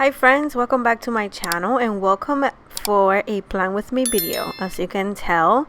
Hi friends, welcome back to my channel and welcome for a plan with me video. As you can tell,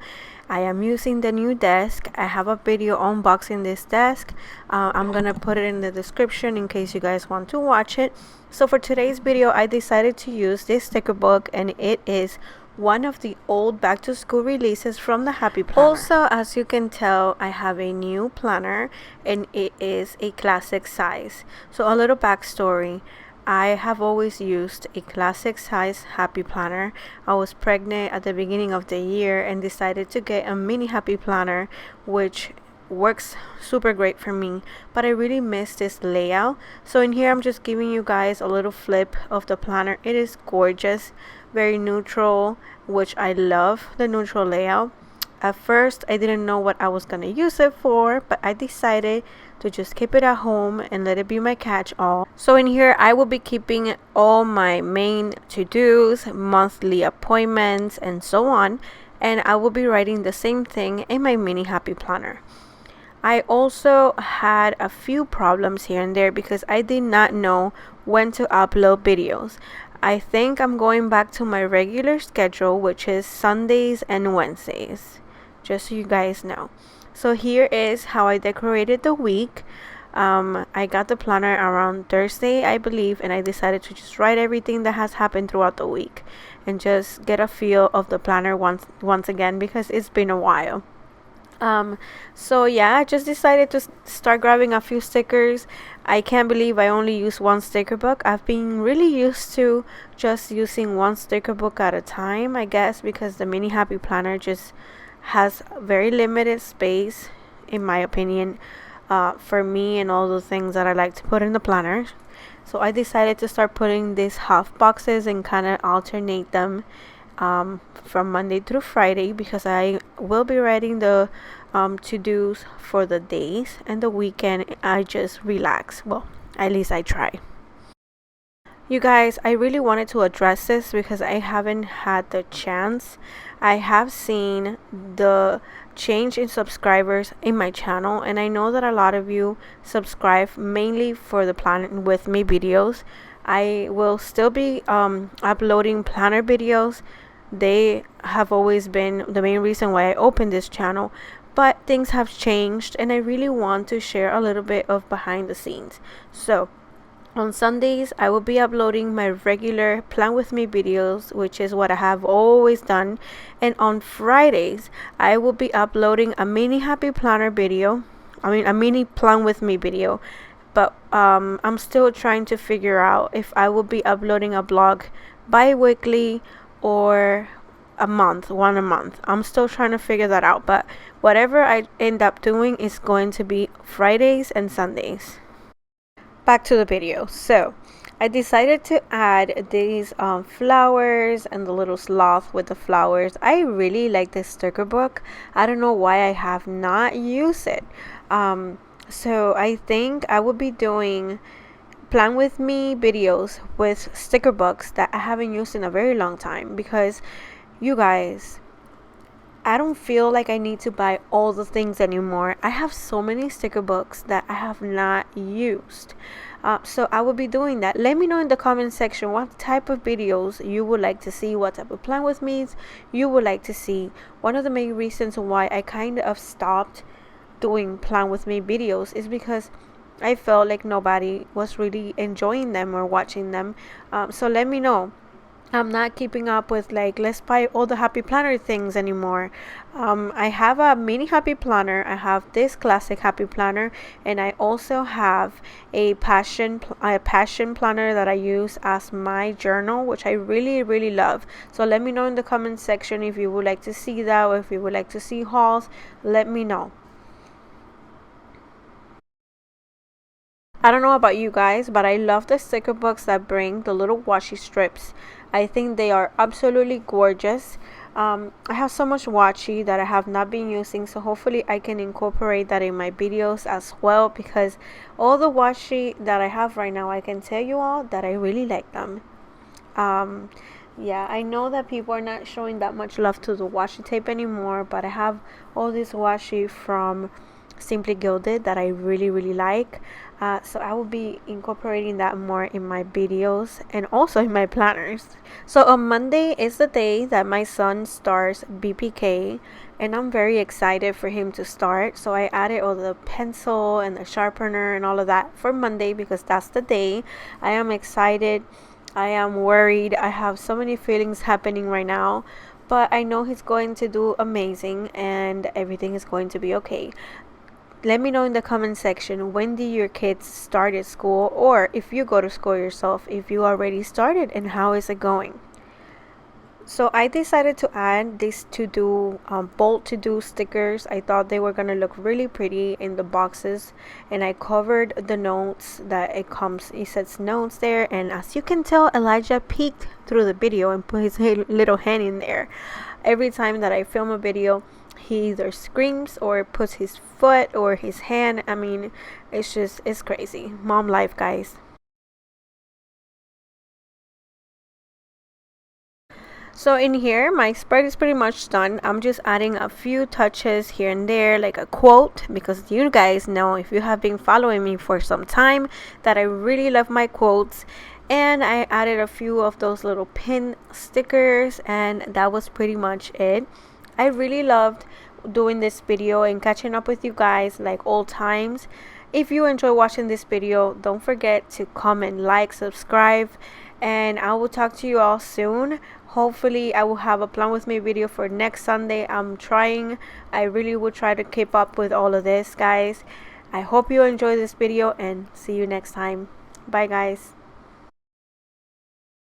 I am using the new desk. I have a video unboxing this desk. I'm gonna put it in the description in case you guys want to watch it. So for today's video, I decided to use this sticker book, and it is one of the old back to school releases from the Happy Planner. Also, as you can tell, I have a new planner and it is a classic size. So a little backstory. I have always used a classic size Happy Planner. I was pregnant at the beginning of the year and decided to get a mini Happy Planner, which works super great for me, but I really miss this layout. So in here I'm just giving you guys a little flip of the planner. It is gorgeous, very neutral, which I love the neutral layout. At first I didn't know what I was gonna use it for, but I decided to just keep it at home and let it be my catch-all. So in here I will be keeping all my main to-dos, monthly appointments, and so on, and I will be writing the same thing in my mini Happy Planner. I also had a few problems here and there because I did not know when to upload videos. I think I'm going back to my regular schedule, which is Sundays and Wednesdays, just so you guys know. So here is how I decorated the week. I got the planner around Thursday, I believe, and I decided to just write everything that has happened throughout the week and just get a feel of the planner once again, because it's been a while. So yeah, I just decided to start grabbing a few stickers. I can't believe I only use one sticker book. I've been really used to just using one sticker book at a time, I guess, because the mini Happy Planner just has very limited space, in my opinion, for me and all the things that I like to put in the planner. So I decided to start putting these half boxes and kind of alternate them from Monday through Friday, because I will be writing the to-dos for the days, and the weekend I just relax. Well, at least I try. You guys, I really wanted to address this because I haven't had the chance. I have seen the change in subscribers in my channel, and I know that a lot of you subscribe mainly for the Plan With Me videos. I will still be uploading planner videos. They have always been the main reason why I opened this channel, but things have changed and I really want to share a little bit of behind the scenes. So on Sundays I will be uploading my regular Plan With Me videos, which is what I have always done, and on Fridays I will be uploading a mini Happy Planner video, a mini Plan With Me video. But I'm still trying to figure out if I will be uploading a blog bi-weekly or one a month. I'm still trying to figure that out, but whatever I end up doing is going to be Fridays and Sundays. Back to the video. So I decided to add these flowers and the little sloth with the flowers. I really like this sticker book. I don't know why I have not used it. So I think I will be doing Plan With Me videos with sticker books that I haven't used in a very long time, because you guys, I don't feel like I need to buy all the things anymore. I have so many sticker books that I have not used. So I will be doing that. Let me know in the comment section what type of videos you would like to see, what type of Plan With Me's you would like to see. One of the main reasons why I kind of stopped doing Plan With Me videos is because I felt like nobody was really enjoying them or watching them. So let me know. I'm not keeping up with like, let's buy all the Happy Planner things anymore. I have a mini Happy Planner. I have this classic Happy Planner, and I also have a passion planner that I use as my journal, which I really love. So let me know in the comment section if you would like to see that, or if you would like to see hauls. Let me know. I don't know about you guys, but I love the sticker books that bring the little washi strips. I think they are absolutely gorgeous. I have so much washi that I have not been using, so hopefully I can incorporate that in my videos as well, because all the washi that I have right now, I can tell you all that I really like them. Yeah, I know that people are not showing that much love to the washi tape anymore, but I have all this washi from Simply Gilded that I really like. So I will be incorporating that more in my videos and also in my planners. So on Monday is the day that my son starts BPK, and I'm very excited for him to start. So I added all the pencil and the sharpener and all of that for Monday because that's the day. I am excited. I am worried. I have so many feelings happening right now, but I know he's going to do amazing and everything is going to be okay. Let me know in the comment section, when do your kids start at school, or if you go to school yourself, if you already started, and how is it going. So I decided to add these bolt to do stickers. I thought they were gonna look really pretty in the boxes, and I covered the notes that it says notes there. And as you can tell, Elijah peeked through the video and put his little hand in there. Every time that I film a video, he either screams or puts his foot or his hand. I mean, it's crazy. Mom life, guys. So in here, my spread is pretty much done. I'm just adding a few touches here and there, like a quote, because you guys know, if you have been following me for some time, that I really love my quotes. And I added a few of those little pin stickers, and that was pretty much it. I really loved doing this video and catching up with you guys like old times. If you enjoy watching this video, don't forget to comment, like, subscribe, and I will talk to you all soon. Hopefully I will have a plan with me video for next Sunday. I really will try to keep up with all of this, guys. I hope you enjoy this video and see you next time. Bye, guys.